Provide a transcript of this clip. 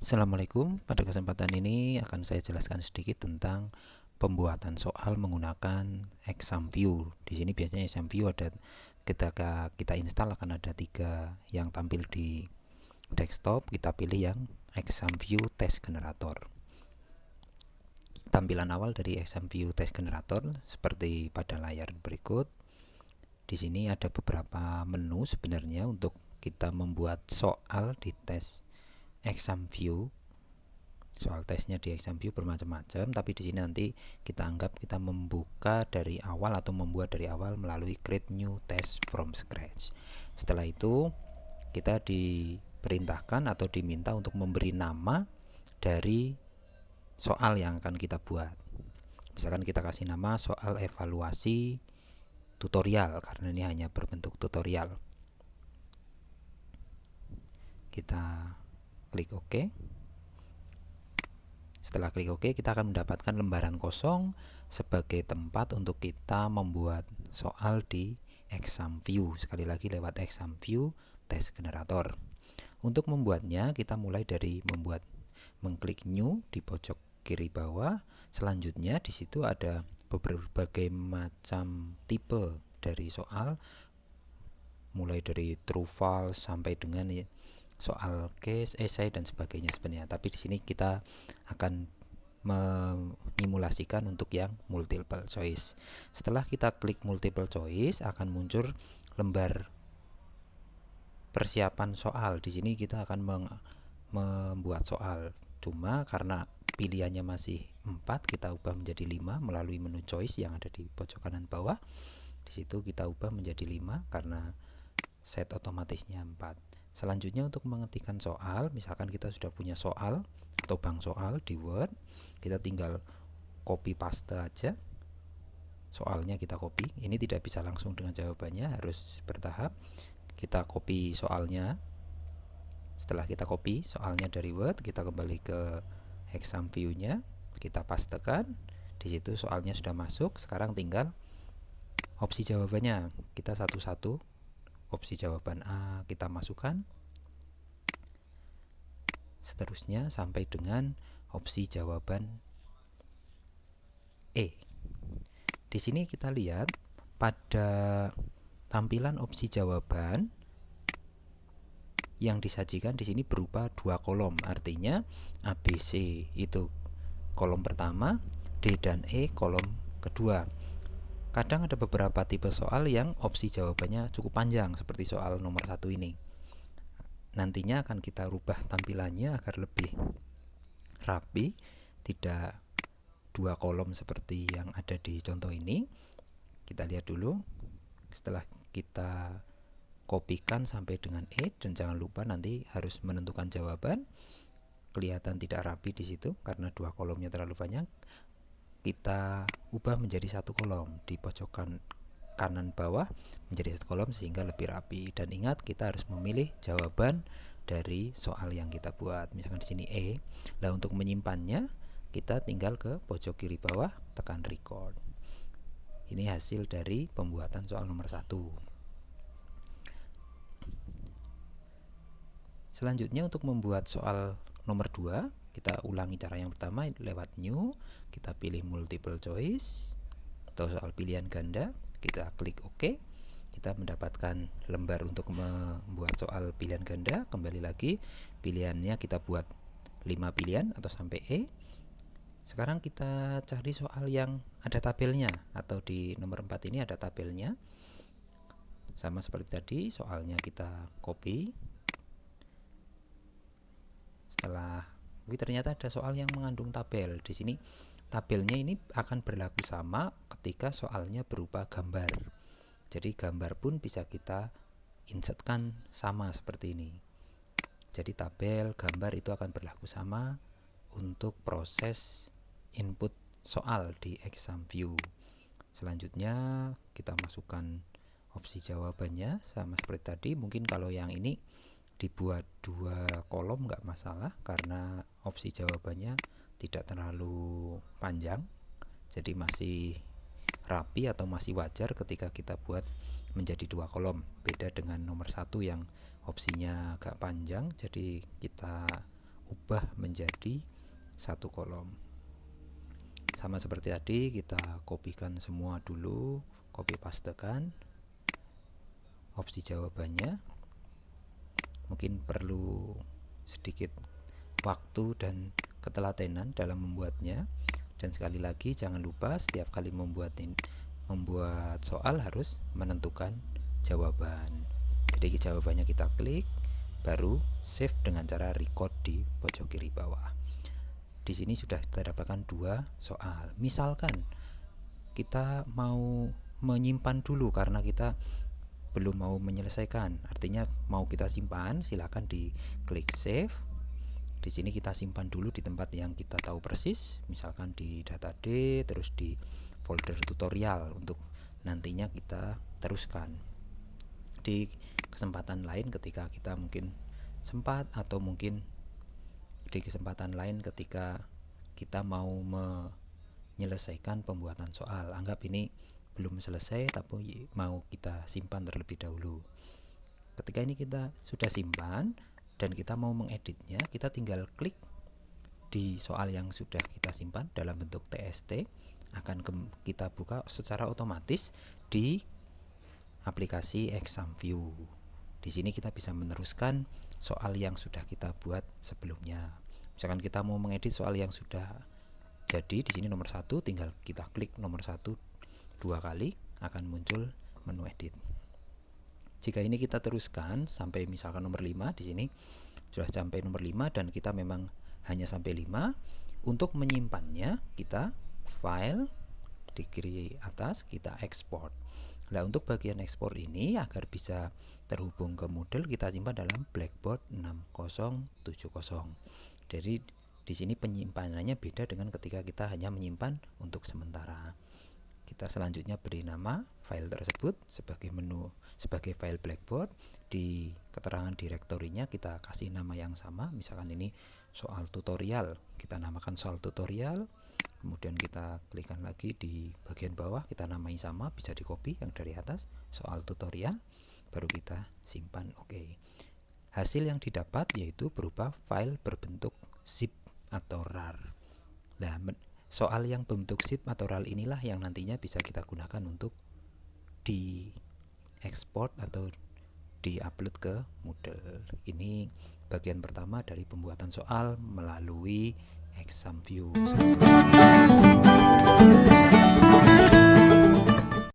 Assalamualaikum. Pada kesempatan ini akan saya jelaskan sedikit tentang pembuatan soal menggunakan exam view. Di sini biasanya exam view ada ketika kita install akan ada 3 yang tampil di desktop. Kita pilih yang exam view test generator. Tampilan awal dari exam view test generator seperti pada layar berikut. Di sini ada beberapa menu sebenarnya untuk kita membuat soal di tes exam view. Soal tesnya di exam view bermacam-macam, tapi di sini nanti kita anggap kita membuka dari awal atau membuat dari awal melalui create new test from scratch. Setelah itu kita diperintahkan atau diminta untuk memberi nama dari soal yang akan kita buat. Misalkan kita kasih nama soal evaluasi tutorial karena ini hanya berbentuk tutorial. Kita klik OK. Setelah klik OK, kita akan mendapatkan lembaran kosong sebagai tempat untuk kita membuat soal di exam view. Sekali lagi lewat exam view test generator. Untuk membuatnya, kita mulai dari mengklik new di pojok kiri bawah. Selanjutnya di situ ada berbagai macam tipe dari soal, mulai dari true false sampai dengan soal case, essay dan sebagainya sebenarnya. Tapi di sini kita akan menyimulasikan untuk yang multiple choice. Setelah kita klik multiple choice akan muncul lembar persiapan soal. Di sini kita akan membuat soal. Cuma karena pilihannya masih 4, kita ubah menjadi 5 melalui menu choice yang ada di pojok kanan bawah. Di situ kita ubah menjadi 5 karena set otomatisnya 4. Selanjutnya untuk mengetikkan soal, misalkan kita sudah punya soal atau bank soal di Word, kita tinggal copy paste aja. Soalnya kita copy. Ini tidak bisa langsung dengan jawabannya, harus bertahap. Kita copy soalnya. Setelah kita copy soalnya dari Word, kita kembali ke exam view-nya, kita pastekan. Di situ soalnya sudah masuk. Sekarang tinggal opsi jawabannya. Kita satu-satu opsi jawaban A kita masukkan, seterusnya sampai dengan opsi jawaban E. Di sini kita lihat pada tampilan opsi jawaban yang disajikan di sini berupa 2 kolom, artinya ABC itu kolom pertama, D dan E kolom kedua. Kadang ada beberapa tipe soal yang opsi jawabannya cukup panjang seperti soal nomor 1 ini. Nantinya akan kita rubah tampilannya agar lebih rapi, tidak 2 kolom seperti yang ada di contoh ini. Kita lihat dulu. Setelah kita kopikan sampai dengan E, dan jangan lupa nanti harus menentukan jawaban. Kelihatan tidak rapi di situ karena 2 kolomnya terlalu banyak. Kita ubah menjadi 1 kolom di pojokan kanan bawah menjadi 1 kolom sehingga lebih rapi. Dan ingat, kita harus memilih jawaban dari soal yang kita buat. Misalkan di sini E. Nah, untuk menyimpannya kita tinggal ke pojok kiri bawah, tekan record. Ini hasil dari pembuatan soal nomor 1. Selanjutnya untuk membuat soal nomor 2, kita ulangi cara yang pertama lewat new, kita pilih multiple choice atau soal pilihan ganda, kita klik OK. Kita mendapatkan lembar untuk membuat soal pilihan ganda. Kembali lagi, pilihannya kita buat 5 pilihan atau sampai E. Sekarang kita cari soal yang ada tabelnya, atau di nomor 4 ini ada tabelnya. Sama seperti tadi, soalnya kita copy. Setelah ternyata ada soal yang mengandung tabel. Di sini tabelnya ini akan berlaku sama ketika soalnya berupa gambar. Jadi gambar pun bisa kita insertkan sama seperti ini. Jadi tabel, gambar itu akan berlaku sama untuk proses input soal di exam view. Selanjutnya kita masukkan opsi jawabannya sama seperti tadi. Mungkin kalau yang ini dibuat 2 kolom nggak masalah karena opsi jawabannya tidak terlalu panjang, jadi masih rapi atau masih wajar ketika kita buat menjadi 2 kolom. Beda dengan nomor 1 yang opsinya agak panjang, jadi kita ubah menjadi satu kolom. Sama seperti tadi, kita kopikan semua dulu, copy pastekan opsi jawabannya. Mungkin perlu sedikit waktu dan ketelatenan dalam membuatnya. Dan sekali lagi jangan lupa setiap kali membuat soal harus menentukan jawaban. Jadi jawabannya kita klik, baru save dengan cara record di pojok kiri bawah. Di sini sudah terdapatkan 2 soal. Misalkan kita mau menyimpan dulu karena kita belum mau menyelesaikan, artinya mau kita simpan, silakan diklik save. Di sini kita simpan dulu di tempat yang kita tahu persis, misalkan di data D, terus di folder tutorial untuk nantinya kita teruskan di kesempatan lain ketika kita mungkin sempat, atau mungkin di kesempatan lain ketika kita mau menyelesaikan pembuatan soal. Anggap ini belum selesai tapi mau kita simpan terlebih dahulu. Ketika ini kita sudah simpan dan kita mau mengeditnya, kita tinggal klik di soal yang sudah kita simpan dalam bentuk TXT, akan kita buka secara otomatis di aplikasi ExamView. Di sini kita bisa meneruskan soal yang sudah kita buat sebelumnya. Misalkan kita mau mengedit soal yang sudah jadi, di sini nomor 1, tinggal kita klik nomor 1 2 kali, akan muncul menu edit. Jika ini kita teruskan sampai misalkan nomor 5, di sini sudah sampai nomor 5 dan kita memang hanya sampai 5, untuk menyimpannya kita file di kiri atas, kita ekspor. Nah, untuk bagian ekspor ini agar bisa terhubung ke Moodle, kita simpan dalam Blackboard 6070. Jadi di sini penyimpanannya beda dengan ketika kita hanya menyimpan untuk sementara. Kita selanjutnya beri nama file tersebut sebagai file Blackboard. Di keterangan direktorinya kita kasih nama yang sama, misalkan ini soal tutorial, kita namakan soal tutorial. Kemudian kita klikkan lagi di bagian bawah, kita namai sama, bisa di copy yang dari atas, soal tutorial, baru kita simpan. Oke. Hasil yang didapat yaitu berupa file berbentuk zip atau RAR. Nah, soal yang bentuk zip atau RAR inilah yang nantinya bisa kita gunakan untuk di ekspor atau di-upload ke Moodle. Ini bagian pertama dari pembuatan soal melalui ExamView.